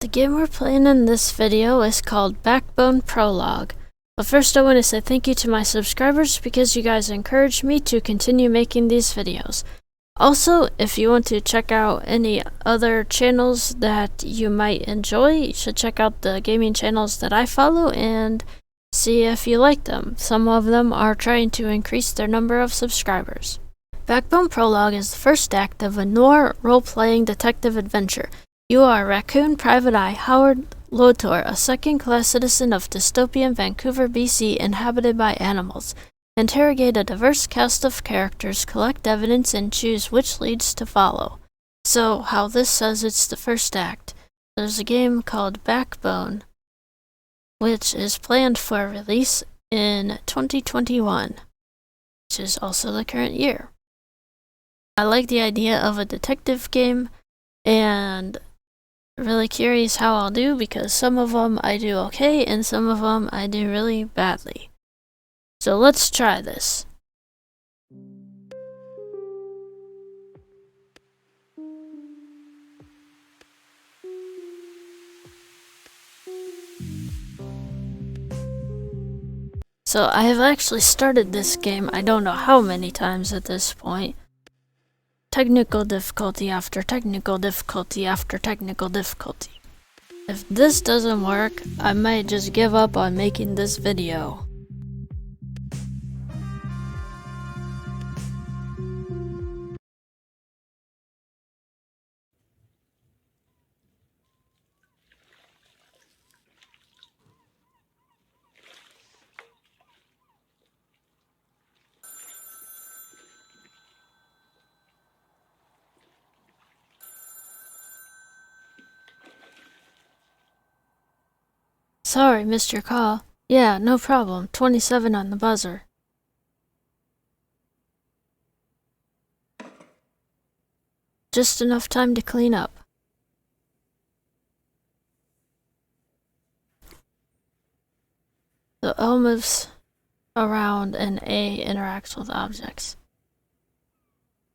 The game we're playing in this video is called Backbone Prologue. But first I want to say thank you to my subscribers because you guys encouraged me to continue making these videos. Also, if you want to check out any other channels that you might enjoy, you should check out the gaming channels that I follow and see if you like them. Some of them are trying to increase their number of subscribers. Backbone Prologue is the first act of a noir role-playing detective adventure. You are Raccoon Private Eye Howard Lotor, a second-class citizen of dystopian Vancouver, BC, inhabited by animals. Interrogate a diverse cast of characters, collect evidence, and choose which leads to follow. So, how this says it's the first act. There's a game called Backbone, which is planned for release in 2021, which is also the current year. I like the idea of a detective game, and really curious how I'll do because some of them I do okay and some of them I do really badly. So let's try this. So I have actually started this game I don't know how many times at this point. Technical difficulty after technical difficulty after technical difficulty. If this doesn't work, I might just give up on making this video. Sorry, missed your call. Yeah, no problem. 27 on the buzzer. Just enough time to clean up. The L moves around and A interacts with objects.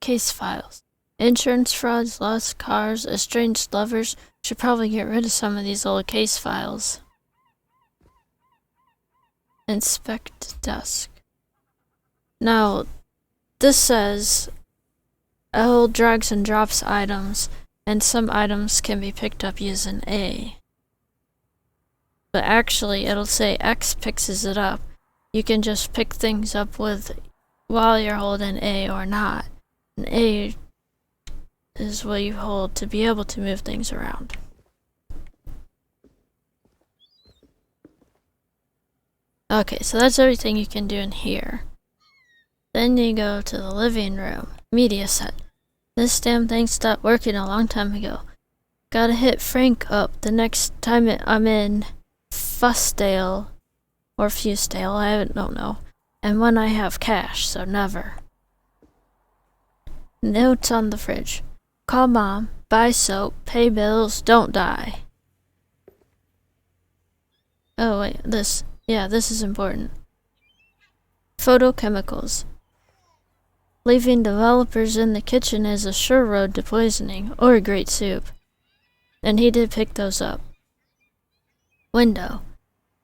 Case files. Insurance frauds, lost cars, estranged lovers. Should probably get rid of some of these old case files. Inspect desk. Now, this says L drags and drops items, and some items can be picked up using A. But actually, it'll say X picks it up. You can just pick things up with while you're holding A or not. And A is what you hold to be able to move things around. Okay, so that's everything you can do in here. Then you go to the living room. Media set. This damn thing stopped working a long time ago. Gotta hit Frank up the next time I'm in Fussdale or Fusedale, I don't know. And when I have cash, so never. Notes on the fridge. Call mom, buy soap, pay bills, don't die. Oh wait, this is important. Photochemicals. Leaving developers in the kitchen is a sure road to poisoning, or a great soup. And he did pick those up. Window.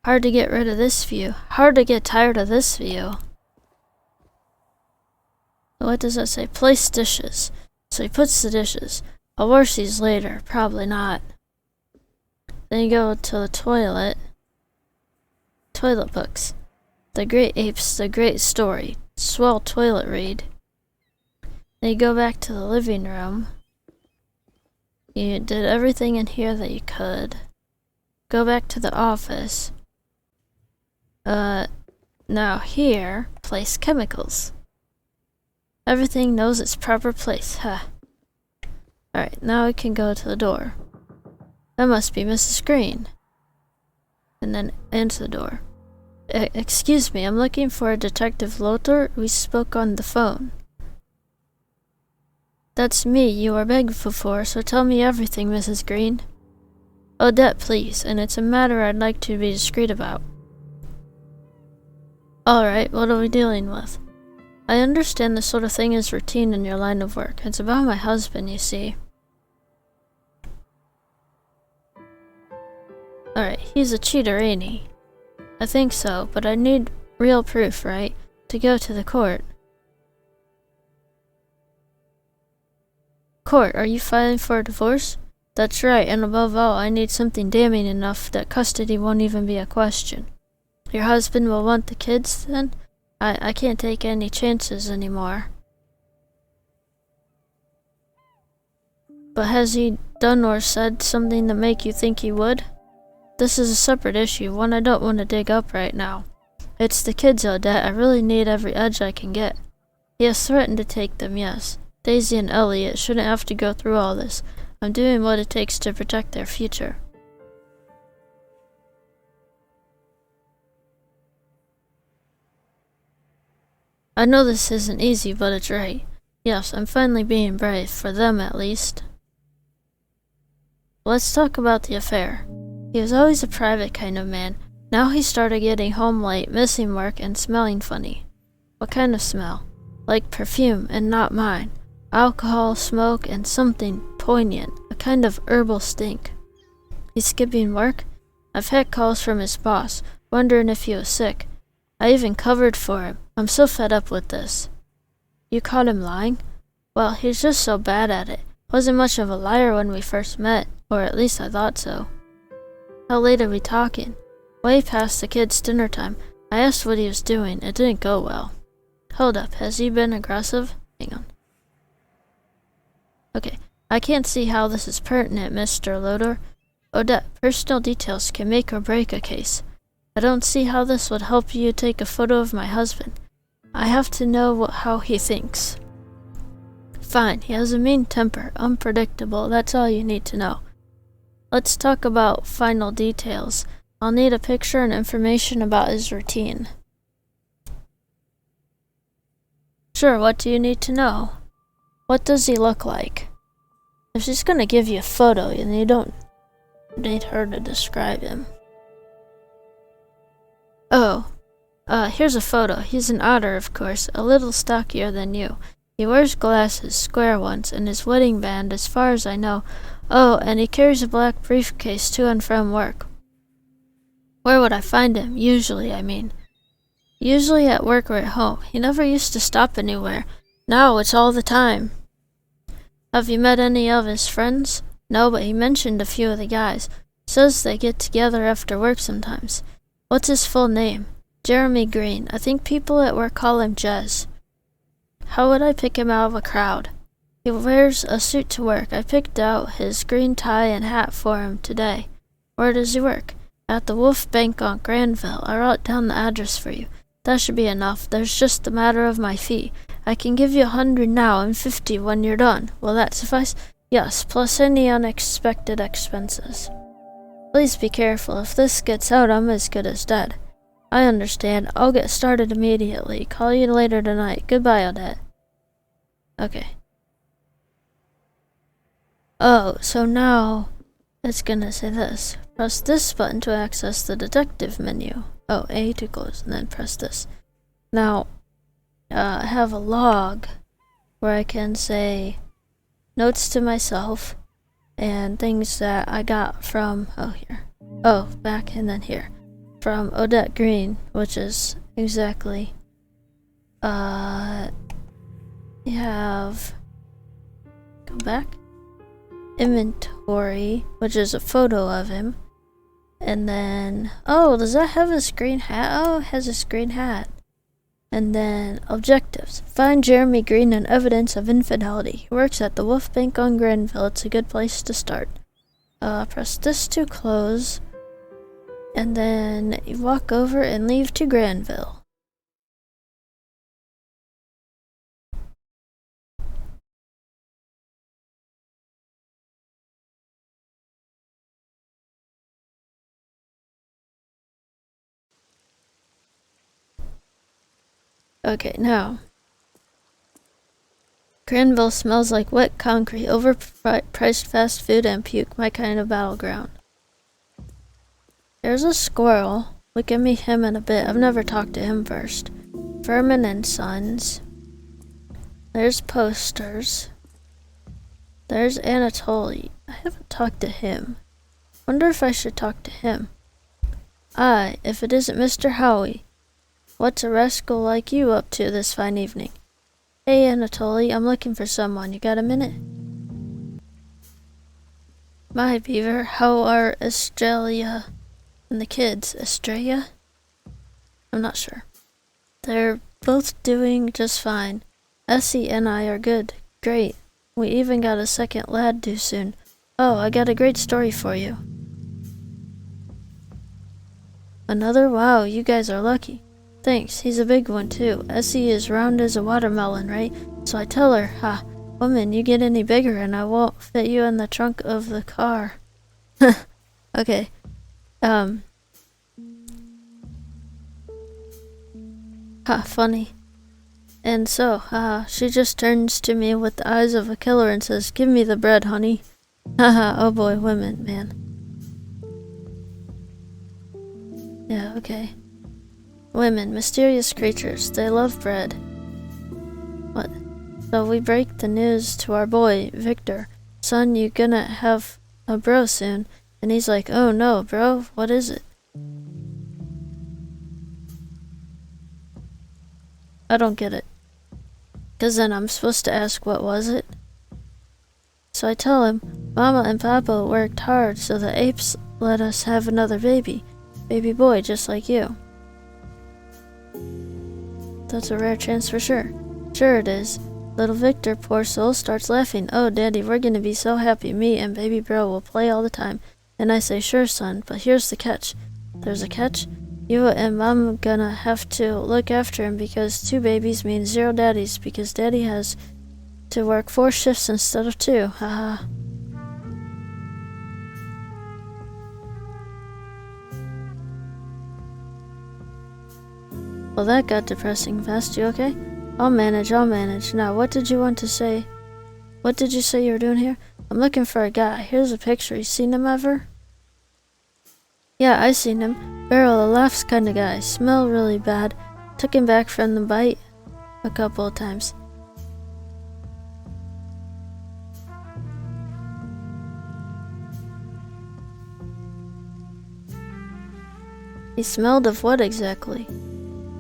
Hard to get rid of this view. Hard to get tired of this view. What does that say? Place dishes. So he puts the dishes. I'll wash these later. Probably not. Then you go to the toilet. Toilet books. The Great Apes, The Great Story. Swell toilet read. Then you go back to the living room. You did everything in here that you could. Go back to the office. Now here, place chemicals. Everything knows its proper place, huh? Alright, now we can go to the door. That must be Mrs. Green. And then enter the door. Excuse me, I'm looking for Detective Lothar. We spoke on the phone. That's me you were begging for, so tell me everything, Mrs. Green. Odette, please, and it's a matter I'd like to be discreet about. Alright, what are we dealing with? I understand this sort of thing is routine in your line of work. It's about my husband, you see. Alright, he's a cheater, ain't he? I think so, but I need real proof, right? To go to the court. Court, are you filing for a divorce? That's right, and above all, I need something damning enough that custody won't even be a question. Your husband will want the kids, then? I can't take any chances anymore. But has he done or said something to make you think he would? This is a separate issue, one I don't want to dig up right now. It's the kids, Odette. I really need every edge I can get. He has threatened to take them, yes. Daisy and Elliot shouldn't have to go through all this. I'm doing what it takes to protect their future. I know this isn't easy, but it's right. Yes, I'm finally being brave, for them at least. Let's talk about the affair. He was always a private kind of man. Now he started getting home late, missing work, and smelling funny. What kind of smell? Like perfume, and not mine. Alcohol, smoke, and something poignant, a kind of herbal stink. He's skipping work? I've had calls from his boss, wondering if he was sick. I even covered for him. I'm so fed up with this. You caught him lying? Well, he's just so bad at it. Wasn't much of a liar when we first met, or at least I thought so. How late are we talking? Way past the kids' dinner time. I asked what he was doing. It didn't go well. Hold up, has he been aggressive? Hang on. Okay, I can't see how this is pertinent, Mr. Loder. Odette, personal details can make or break a case. I don't see how this would help you take a photo of my husband. I have to know how he thinks. Fine, he has a mean temper, unpredictable, that's all you need to know. Let's talk about final details. I'll need a picture and information about his routine. Sure, what do you need to know? What does he look like? If she's gonna give you a photo, then you don't need her to describe him. Oh, here's a photo. He's an otter, of course, a little stockier than you. He wears glasses, square ones, and his wedding band, as far as I know. Oh, and he carries a black briefcase to and from work. Where would I find him? Usually, I mean. Usually at work or at home. He never used to stop anywhere. Now it's all the time. Have you met any of his friends? No, but he mentioned a few of the guys. Says they get together after work sometimes. What's his full name? Jeremy Green. I think people at work call him Jez. How would I pick him out of a crowd? He wears a suit to work. I picked out his green tie and hat for him today. Where does he work? At the Wolf Bank on Granville. I wrote down the address for you. That should be enough. There's just a matter of my fee. I can give you 100 now and 50 when you're done. Will that suffice? Yes, plus any unexpected expenses. Please be careful. If this gets out, I'm as good as dead. I understand. I'll get started immediately. Call you later tonight. Goodbye, Odette. Okay. Oh, so now it's gonna say this. Press this button to access the detective menu. Oh, A to close, and then press this. Now, I have a log where I can say notes to myself and things that I got from, back and then here. From Odette Green, which is exactly, you have, go back, inventory, which is a photo of him, and then, oh, does that have his green hat? Oh, it has his green hat. And then, objectives. Find Jeremy Green and evidence of infidelity. He works at the Wolf Bank on Granville. It's a good place to start. Press this to close. And then you walk over and leave to Granville. Okay, now. Granville smells like wet concrete, overpriced fast food, and puke, my kind of battleground. There's a squirrel. We can meet him in a bit. I've never talked to him first. Furman and Sons. There's posters. There's Anatoly. I haven't talked to him. Wonder if I should talk to him. Aye, if it isn't Mr. Howie. What's a rascal like you up to this fine evening? Hey, Anatoly, I'm looking for someone. You got a minute? My beaver, how are Australia and the kids? Australia? I'm not sure. They're both doing just fine. Essie and I are good. Great. We even got a second lad due soon. Oh, I got a great story for you. Another? Wow, you guys are lucky. Thanks, he's a big one too. Essie is round as a watermelon, right? So I tell her, ha, woman, you get any bigger and I won't fit you in the trunk of the car. Okay. Funny. And so, she just turns to me with the eyes of a killer and says, give me the bread, honey. Haha, oh boy, women, man. Yeah, okay. Women, mysterious creatures, they love bread. What? So we break the news to our boy, Victor. Son, you gonna have a bro soon. And he's like, oh no, bro, what is it? I don't get it. 'Cause then I'm supposed to ask what was it? So I tell him, Mama and Papa worked hard so the apes let us have another baby. Baby boy just like you. That's a rare chance for sure. Sure it is. Little Victor, poor soul, starts laughing. Oh, Daddy, we're gonna be so happy. Me and baby bro will play all the time. And I say, sure, son, but here's the catch. There's a catch? You and Mom gonna have to look after him because 2 babies means 0 daddies because Daddy has to work 4 shifts instead of 2. Haha. Well, that got depressing fast. You okay? I'll manage. Now, what did you want to say? What did you say you were doing here? I'm looking for a guy. Here's a picture. You seen him ever? Yeah, I seen him. Beryl, a laughs kind of guy. Smell really bad. Took him back from the bite a couple of times. He smelled of what exactly?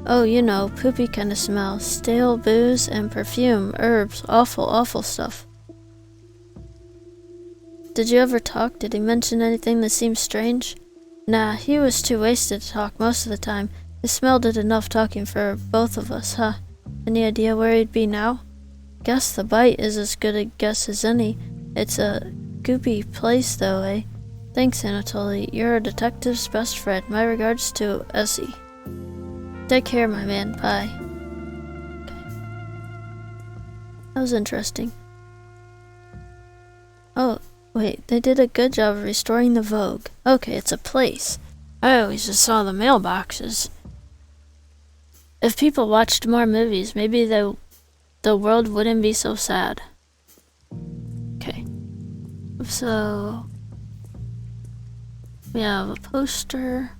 Oh, you know, poopy kind of smell. Stale booze and perfume, herbs, awful stuff. Did you ever talk? Did he mention anything that seemed strange? Nah, he was too wasted to talk most of the time. His smell did enough talking for both of us, huh? Any idea where he'd be now? Guess the bite is as good a guess as any. It's a goopy place though, eh? Thanks, Anatoly. You're a detective's best friend. My regards to Essie. Take care, my man. Bye. Okay. That was interesting. Oh, wait. They did a good job of restoring the Vogue. Okay, it's a place. I always just saw the mailboxes. If people watched more movies, maybe the world wouldn't be so sad. Okay. So we have a poster.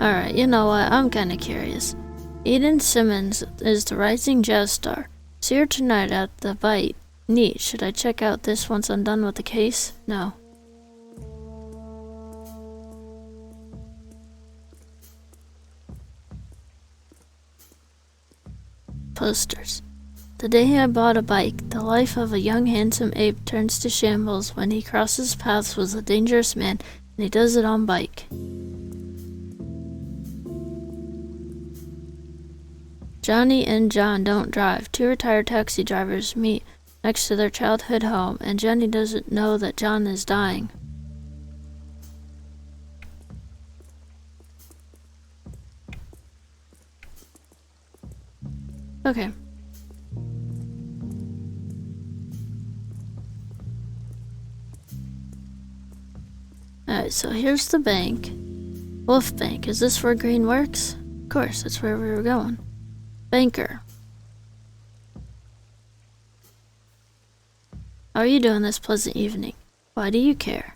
Alright, you know what? I'm kinda curious. Eden Simmons is the rising jazz star. See her tonight at the Bite. Neat. Should I check out this once I'm done with the case? No. Posters. The day I bought a bike, the life of a young handsome ape turns to shambles when he crosses paths with a dangerous man, and he does it on bike. Johnny and John don't drive. 2 retired taxi drivers meet next to their childhood home, and Johnny doesn't know that John is dying. Okay. Alright, so here's the bank. Wolf Bank. Is this where green works? Of course, that's where we were going. Banker. How are you doing this pleasant evening? Why do you care?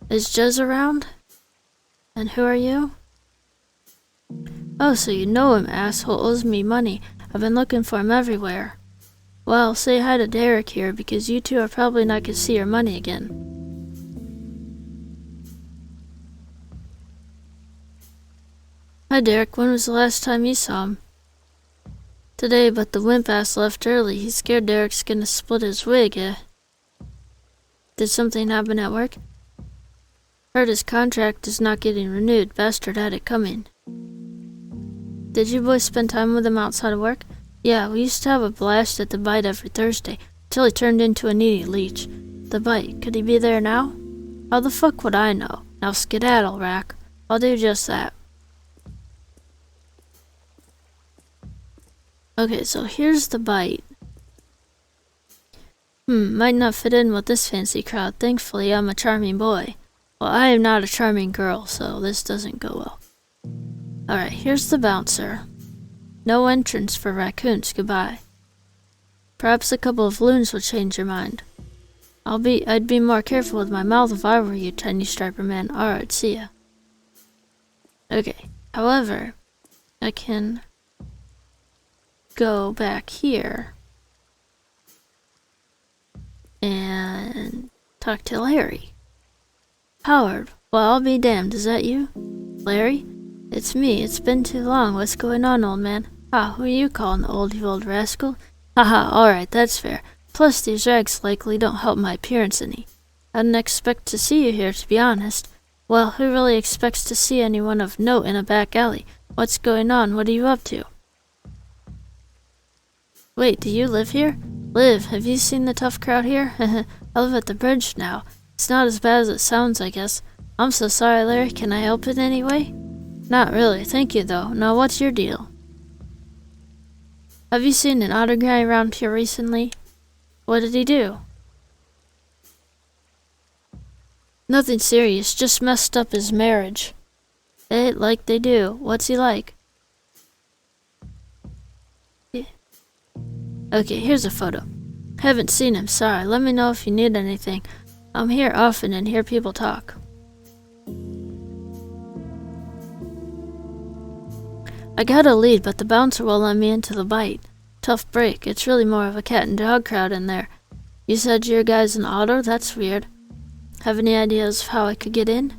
Is Jez around? And who are you? Oh, so you know him, asshole. Owes me money. I've been looking for him everywhere. Well, say hi to Derek here because you two are probably not gonna see your money again. Hi Derek, when was the last time you saw him? Today, but the wimp ass left early. He's scared Derek's gonna split his wig, eh? Did something happen at work? Heard his contract is not getting renewed. Bastard had it coming. Did you boys spend time with him outside of work? Yeah, we used to have a blast at the Bite every Thursday, till he turned into a needy leech. The Bite, could he be there now? How the fuck would I know? Now skedaddle, Rack. I'll do just that. Okay, so here's the Bite. Might not fit in with this fancy crowd. Thankfully, I'm a charming boy. Well, I am not a charming girl, so this doesn't go well. Alright, here's the bouncer. No entrance for raccoons, goodbye. Perhaps a couple of loons will change your mind. I'd be more careful with my mouth if I were you, tiny striper man. Alright, see ya. Okay, however, I can go back here and talk to Larry. Howard, well, I'll be damned, is that you? Larry? It's me, it's been too long. What's going on, old man? Ah, who are you calling you old rascal? Haha, alright, that's fair. Plus, these rags likely don't help my appearance any. I didn't expect to see you here, to be honest. Well, who really expects to see anyone of note in a back alley? What's going on? What are you up to? Wait, do you live here? Live? Have you seen the tough crowd here? I live at the bridge now. It's not as bad as it sounds, I guess. I'm so sorry, Larry. Can I help in any way? Not really, thank you though. Now what's your deal? Have you seen an otter guy around here recently? What did he do? Nothing serious, just messed up his marriage. Eh, like they do. What's he like? Yeah. Okay, here's a photo. Haven't seen him, sorry. Let me know if you need anything. I'm here often and hear people talk. I got a lead, but the bouncer won't let me into the Bite. Tough break. It's really more of a cat and dog crowd in there. You said your guy's an auto? That's weird. Have any ideas of how I could get in?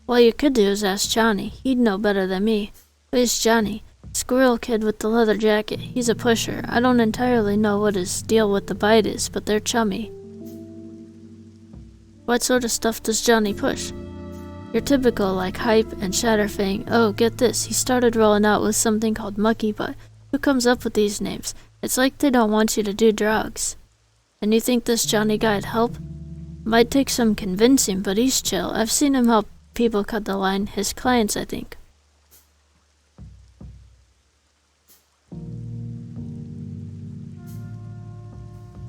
What you could do is ask Johnny. He'd know better than me. Who's Johnny? Squirrel kid with the leather jacket. He's a pusher. I don't entirely know what his deal with the Bite is, but they're chummy. What sort of stuff does Johnny push? Your typical, like Hype and Shatterfang. Oh, get this, he started rolling out with something called Mucky Butt. Who comes up with these names? It's like they don't want you to do drugs. And you think this Johnny guy'd help? Might take some convincing, but he's chill. I've seen him help people cut the line. His clients, I think.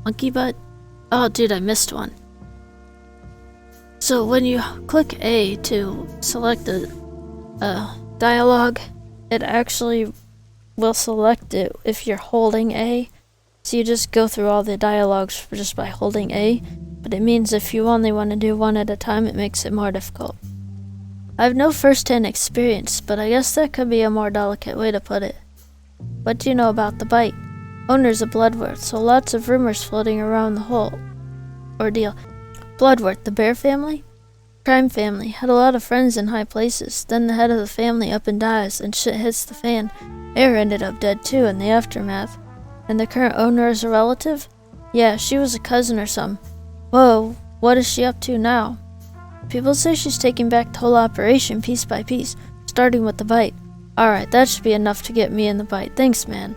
Monkey Butt? Oh, dude, I missed one. So when you click A to select the dialogue, it actually will select it if you're holding A. So you just go through all the dialogues just by holding A, but it means if you only want to do one at a time, it makes it more difficult. I have no first-hand experience, but I guess that could be a more delicate way to put it. What do you know about the Bite? Owner's a Bloodworth, so lots of rumors floating around the whole ordeal. Bloodworth, the bear family? Crime family. Had a lot of friends in high places. Then the head of the family up and dies, and shit hits the fan. Heir ended up dead too in the aftermath. And the current owner is a relative? Yeah, she was a cousin or some. Whoa, what is she up to now? People say she's taking back the whole operation piece by piece, starting with the Bite. Alright, that should be enough to get me in the Bite. Thanks, man.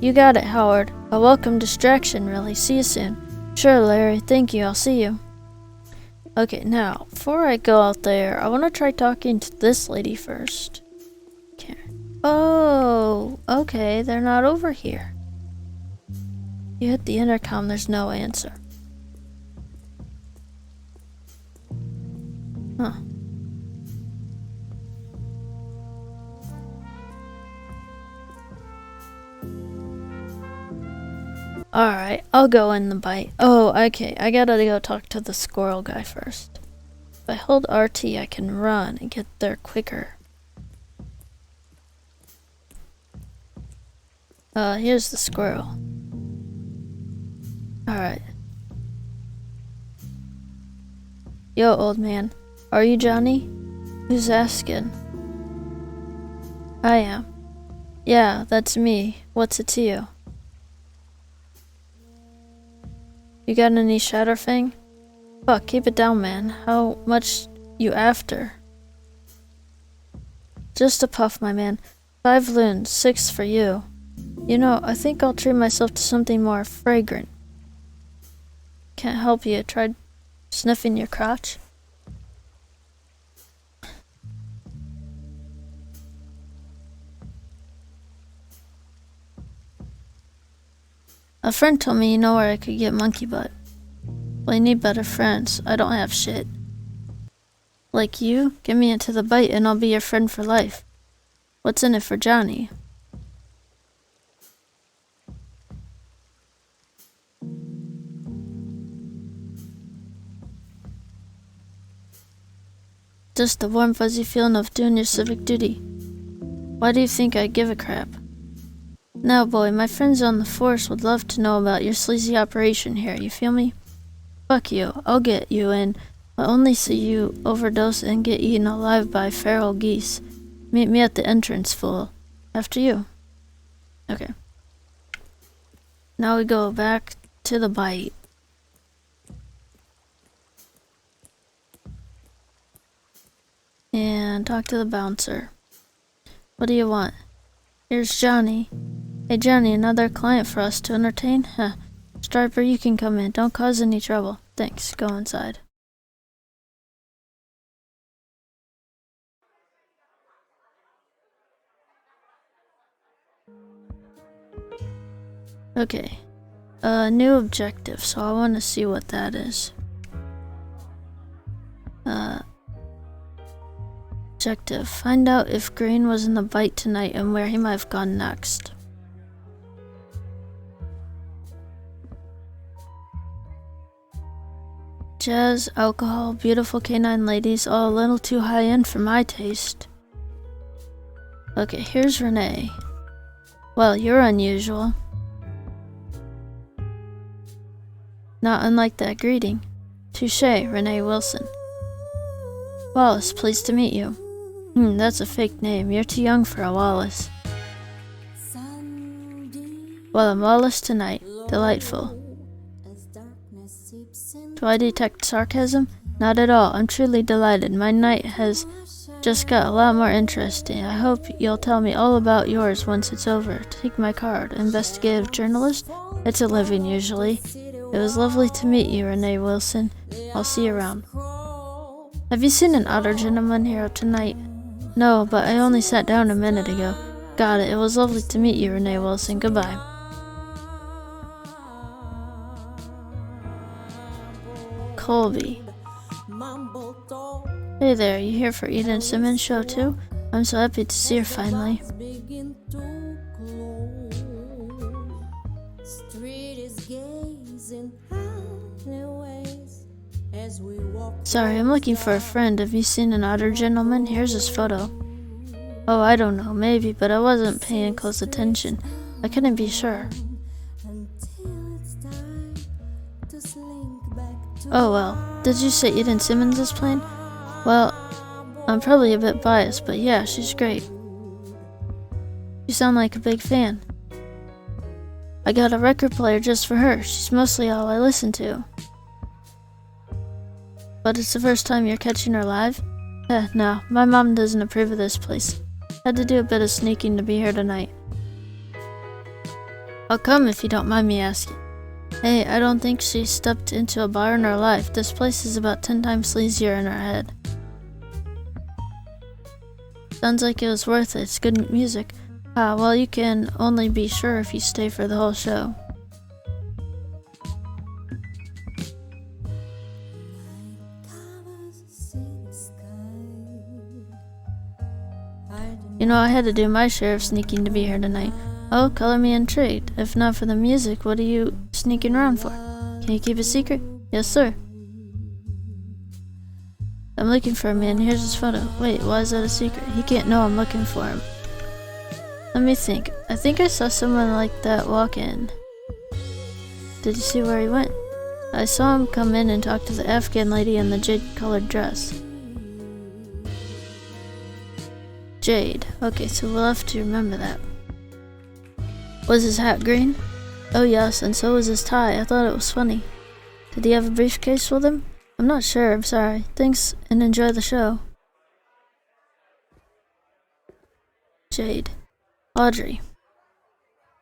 You got it, Howard. A welcome distraction, really. See you soon. Sure, Larry. Thank you. I'll see you. Okay, now, before I go out there, I want to try talking to this lady first. Okay. Oh, okay, they're not over here. You hit the intercom, there's no answer. Huh. Alright, I'll go in the Bite. Oh, okay, I gotta go talk to the squirrel guy first. If I hold RT, I can run and get there quicker. Here's the squirrel. Alright. Yo, old man. Are you Johnny? Who's asking? I am. Yeah, that's me. What's it to you? You got any Shatterfang? Fuck, keep it down, man. How much you after? Just a puff, my man. 5 loons, 6 for you. You know, I think I'll treat myself to something more fragrant. Can't help you. Tried sniffing your crotch? A friend told me you know where I could get monkey butt. Well, you need better friends. I don't have shit. Like you? Get me into the bite and I'll be your friend for life. What's in it for Johnny? Just the warm fuzzy feeling of doing your civic duty. Why do you think I give a crap? Now, boy, my friends on the force would love to know about your sleazy operation here, you feel me? Fuck you, I'll get you in. I'll only see you overdose and get eaten alive by feral geese. Meet me at the entrance, fool. After you. Okay. Now we go back to the bite. And talk to the bouncer. What do you want? Here's Johnny. Hey Johnny, another client for us to entertain? Huh. Striper, you can come in. Don't cause any trouble. Thanks. Go inside. Okay. New objective, so I want to see what that is. Objective. Find out if Green was in the bite tonight and where he might have gone next. Jazz, alcohol, beautiful canine ladies, all a little too high-end for my taste. Okay, here's Renee. Well, you're unusual. Not unlike that greeting. Touché, Renee Wilson. Wallace, pleased to meet you. That's a fake name. You're too young for a Wallace. Well, I'm Wallace tonight. Delightful. Do I detect sarcasm? Not at all. I'm truly delighted. My night has just got a lot more interesting. I hope you'll tell me all about yours once it's over. Take my card. Investigative journalist? It's a living, usually. It was lovely to meet you, Renee Wilson. I'll see you around. Have you seen an other gentleman here tonight? No, but I only sat down a minute ago. Got it. It was lovely to meet you, Renee Wilson. Goodbye. Colby. Hey there, you here for Eden Simmons' show too? I'm so happy to see her finally. Sorry, I'm looking for a friend. Have you seen an otter gentleman? Here's his photo. Oh, I don't know, maybe, but I wasn't paying close attention. I couldn't be sure. Oh well, did you say Eden Simmons is playing? Well, I'm probably a bit biased, but yeah, she's great. You sound like a big fan. I got a record player just for her. She's mostly all I listen to. But it's the first time you're catching her live? No, my mom doesn't approve of this place. Had to do a bit of sneaking to be here tonight. I'll come if you don't mind me asking. Hey, I don't think she stepped into a bar in her life. This place is about 10 times sleazier in her head. Sounds like it was worth it. It's good music. Well, you can only be sure if you stay for the whole show. You know, I had to do my share of sneaking to be here tonight. Oh, color me intrigued. If not for the music, what are you sneaking around for? Can you keep a secret? Yes, sir. I'm looking for a man. Here's his photo. Wait, why is that a secret? He can't know I'm looking for him. Let me think. I think I saw someone like that walk in. Did you see where he went? I saw him come in and talk to the Afghan lady in the jade-colored dress. Jade. Okay, so we'll have to remember that. Was his hat green? Oh yes, and so was his tie. I thought it was funny. Did he have a briefcase with him? I'm not sure, I'm sorry. Thanks, and enjoy the show. Jade. Audrey.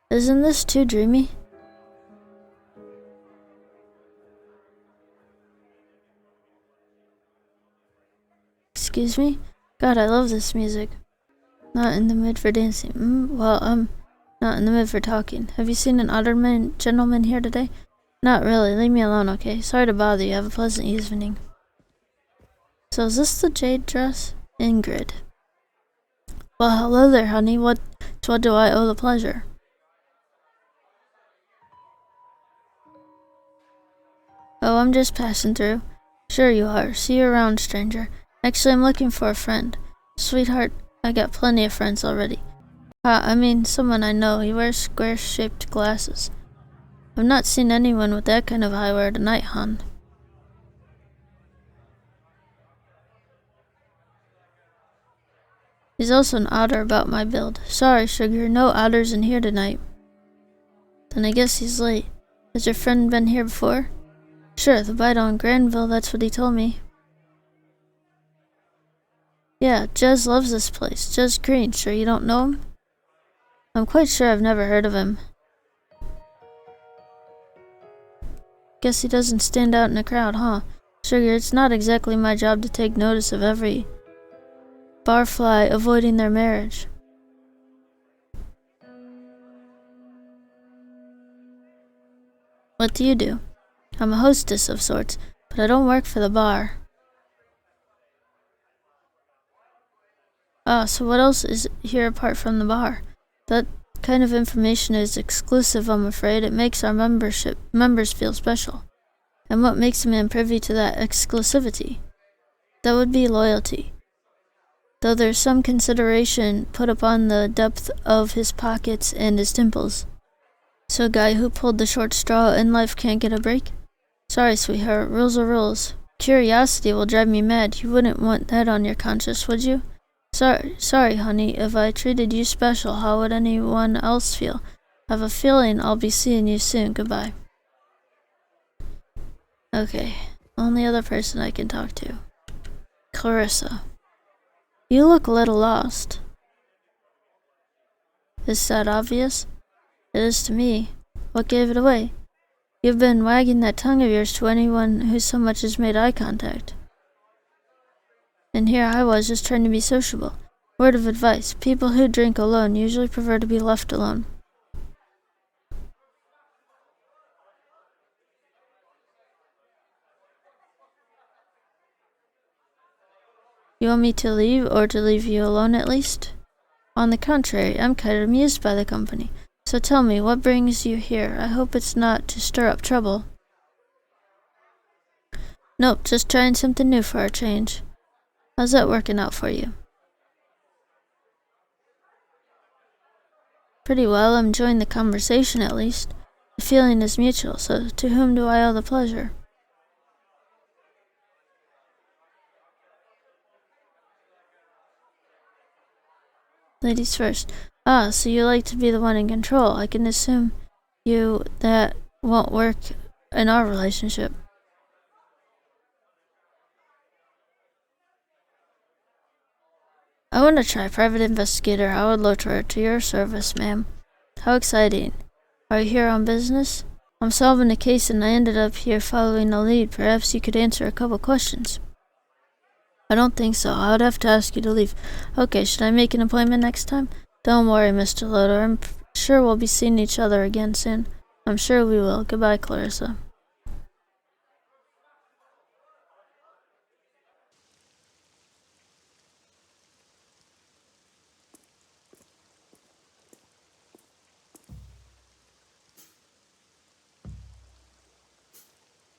Isn't this too dreamy? Excuse me? God, I love this music. Not in the mood for dancing. Well, I'm not in the mood for talking. Have you seen an older gentleman here today? Not really. Leave me alone, okay? Sorry to bother you. Have a pleasant evening. So is this the jade dress? Ingrid. Well, hello there, honey. What do I owe the pleasure? Oh, I'm just passing through. Sure you are. See you around, stranger. Actually, I'm looking for a friend. Sweetheart, I got plenty of friends already. I mean, someone I know. He wears square-shaped glasses. I've not seen anyone with that kind of eyewear tonight, hon. He's also an otter about my build. Sorry, sugar, no otters in here tonight. Then I guess he's late. Has your friend been here before? Sure, the bite on Granville, that's what he told me. Yeah, Jez loves this place. Jez Green, sure you don't know him? I'm quite sure I've never heard of him. Guess he doesn't stand out in a crowd, huh? Sugar, it's not exactly my job to take notice of every barfly avoiding their marriage. What do you do? I'm a hostess of sorts, but I don't work for the bar. Ah, so what else is here apart from the bar? That kind of information is exclusive, I'm afraid. It makes our members feel special. And what makes a man privy to that exclusivity? That would be loyalty. Though there's some consideration put upon the depth of his pockets and his dimples. So a guy who pulled the short straw in life can't get a break? Sorry, sweetheart, rules are rules. Curiosity will drive me mad. You wouldn't want that on your conscience, would you? Sorry, honey, if I treated you special, how would anyone else feel? I have a feeling I'll be seeing you soon. Goodbye. Okay, only other person I can talk to. Clarissa. You look a little lost. Is that obvious? It is to me. What gave it away? You've been wagging that tongue of yours to anyone who so much as made eye contact. And here I was just trying to be sociable. Word of advice, people who drink alone usually prefer to be left alone. You want me to leave, or to leave you alone at least? On the contrary, I'm kind of amused by the company. So tell me, what brings you here? I hope it's not to stir up trouble. Nope, just trying something new for a change. How's that working out for you? Pretty well, I'm enjoying the conversation at least. The feeling is mutual, so to whom do I owe the pleasure? Ladies first. Ah, so you like to be the one in control. I can assume that won't work in our relationship. I want to try private investigator. Howard Lotor to your service, ma'am. How exciting. Are you here on business? I'm solving a case and I ended up here following a lead. Perhaps you could answer a couple questions. I don't think so. I would have to ask you to leave. Okay, should I make an appointment next time? Don't worry, Mr. Lotor. I'm sure we'll be seeing each other again soon. I'm sure we will. Goodbye, Clarissa.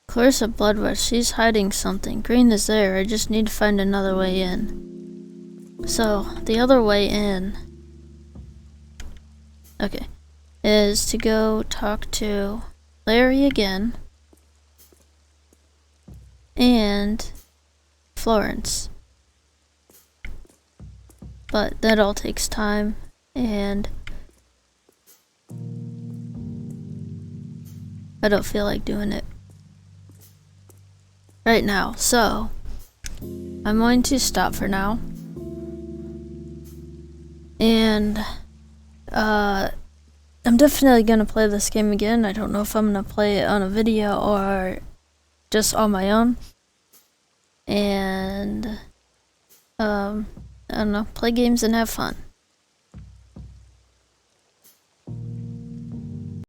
Clarissa Bloodworth, she's hiding something. Green is there. I just need to find another way in. So, the other way in, is to go talk to Larry again, and Florence. But that all takes time, and I don't feel like doing it right now, so I'm going to stop for now. And I'm definitely gonna play this game again. I don't know if I'm gonna play it on a video or just on my own. And I don't know, play games and have fun.